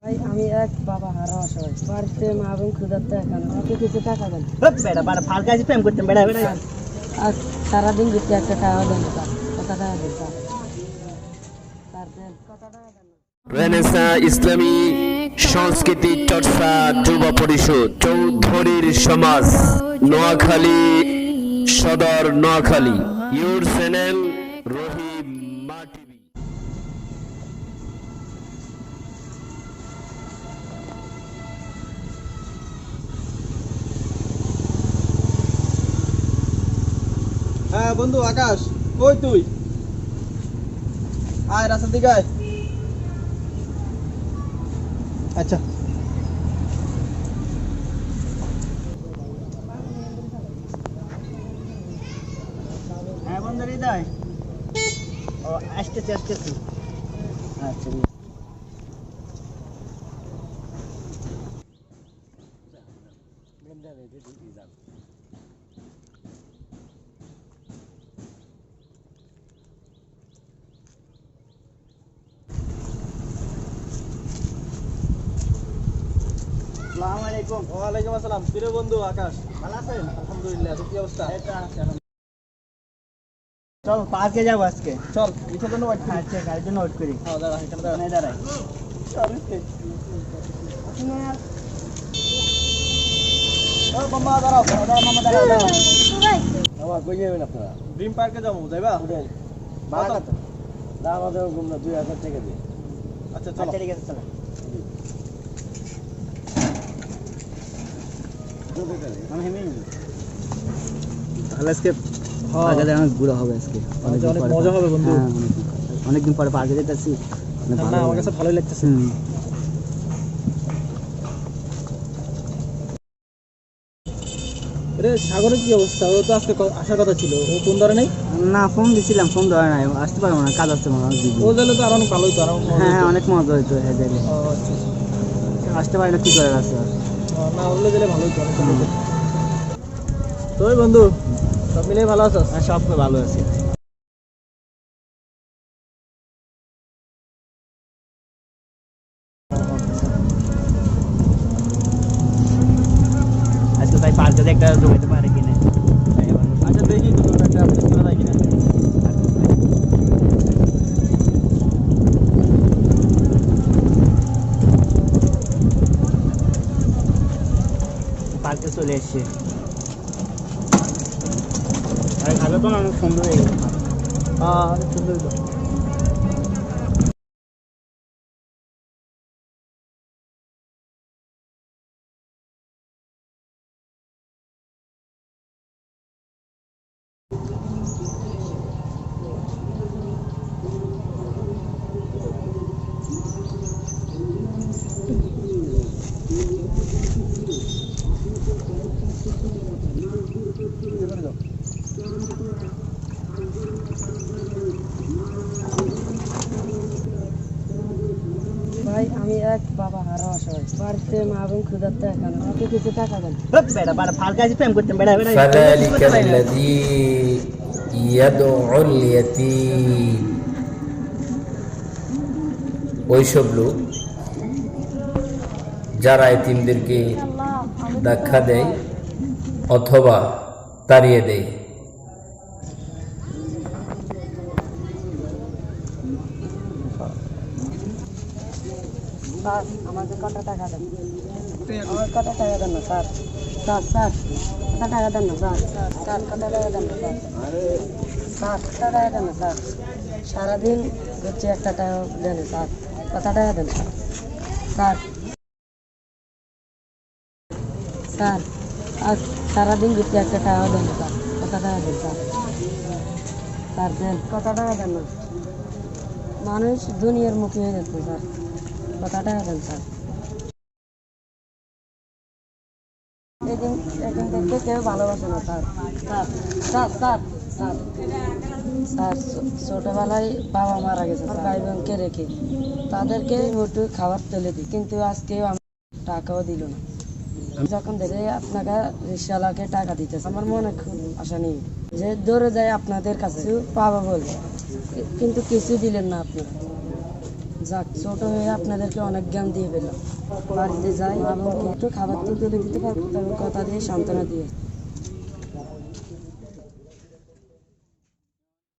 ভাই আমি এক বাবা হারা অসহায় বাড়িতে মা এবং ক্ষুধার্ত এখানে আমাকে কিছু টাকা দেন। বেটা বাড়া ফাল কাজে প্রেম করতেন বেটা বেটা আর সারাদিন ঘুরতে একটা টাকা দেন স্যার, কত টাকা দেন স্যার? স্যার দেন কত টাকা দেন? রেনেসা ইসলামী সংস্কৃতি চর্চা যুব পরিষদ চৌধুরীর সমাজ নোয়াখালী সদর নোয়াখালী ইউর চ্যানেল রহিম মা টিভি। হ্যাঁ বন্ধু আকাশ, কই তুই? আয় রাস্তার দিকে আয়। আচ্ছা হ্যাঁ বন্ধু হৃদয় ও আসতেছি আসতেছি আচ্ছা আসসালামু আলাইকুম। ওয়ালাইকুম আসসালাম। কিরে বন্ধু আকাশ, ভালো আছেন? আলহামদুলিল্লাহ। তুই কি অবস্থা? এই তো আছি আলহামদুলিল্লাহ। চল পার্কে যাবো আজকে। চল ইচ্ছা জন্য ওয়াইট করি। আচ্ছা গাড়ির জন্য ওয়েট করি। হ্যাঁ দাঁড়া, এখানে দাঁড়া। এখানে দাঁড়াই। ও মামা দাঁড়াও। দাঁড়াও মামা দাঁড়াও দাঁড়াও। আমার কই যাবেন আপনারা? ড্রিম পার্কে যাবো, যাইবা? উঠেন। ভাড়া কত? দাম আমাদের কম না, 2000 টাকা দিই। আচ্ছা চলো। আচ্ছা ঠিক আছে চলো। আমি হেমি তাহলে আজকে পার্কে যাওয়া অনেক ঘোরা হবে আজকে। অনেক মজা হবে বন্ধু। হ্যাঁ, অনেকদিন পরে পার্কে যেতেছি। না আমার কাছে ভালোই লাগতেছে। রে সাগরের কি অবস্থা? ও তো আজকে আসার কথা ছিল, ও ফোন ধরে নাই। না ফোন দিছিলাম, ফোন ধরে নাই, আসতে পারবো না, কাজ আসতে পারবো না। ও গেলে তো আর অনেক ভালোই তো, আর অনেক মজা হ্যাঁ হ্যাঁ হতো। অনেক মজা হইতো। হ্যাঁ যাইলে ও, আচ্ছা, আচ্ছা। আসতে পারি না, কি করে আসতে না হলে গেলে ভালোই তো, অনেক মজা হতো। তো ওই বন্ধু সব মিলে ভালো আছো? হ্যাঁ সব ভালো আছে। আজকে তাই পার্কে একটা জমাইতে পারে কিনা। আচ্ছা দেখি তো তোর একটা আপডেট করে দেয় কিনা। পার্কে চলে এসছি। আর খাবে তো অনেক সুন্দর হয়ে গেছে। হ্যাঁ অনেক সুন্দর তো। ভাই আমি এক বাবা হারা অসহায় বাড়িতে মা এবং ক্ষুধার্ত এখানে আমাকে কিছু টাকা দেন। বেটা বাড়া ফাল কাজে প্রেম করতেন বেটা বেটা فذلك الذي يدعو اليتيم ওইসব লোক যারা এতিমদেরকে ধাক্কা দেয় অথবা তাড়িয়ে দেয়। স্যার আমাকে কত টাকা দেন? আমার কত টাকা দেন না স্যার? স্যার স্যার কত টাকা দেন না স্যার? স্যার কত টাকা দেন না স্যার? স্যার কত টাকা দেন না স্যার? সারাদিন হচ্ছে একটা টাকা দেন স্যার, কত টাকা দেন স্যার? স্যার স্যার আর সারাদিন ঘুরতে একটা টাকা দেন না স্যার, কত টাকা দেন স্যার? স্যার দেন কত টাকা দেন না? মানুষ দুনিয়ার মুখে হয়ে যাচ্ছে স্যার, কত টাকা দেন স্যার? এখন দেখতে কেউ ভালোবাসে না sir. Sir sir sir sir sir ছোটবেলায় বাবা মারা গেছে স্যার, ভাই বোনকে রেখে তাদেরকে একটু খাবার তুলে দিই, কিন্তু আজকে টাকাও দিল না। যখন দেখে আপনাকে রিক্সাওয়ালাকে টাকা দিতেছে, আমার মনে খুব আশা নেই যে দৌড়ে যায় আপনাদের কাছে পাবো বলে, কিন্তু কিছু দিলেন না আপনারা। যাক, ছোট হয়ে আপনাদেরকে অনেক জ্ঞান দিয়ে পেলাম। বাড়িতে যাই এবং একটু খাবার তো তুলে দিতে পারবো, তবে কথা দিয়ে সান্ত্বনা দিয়ে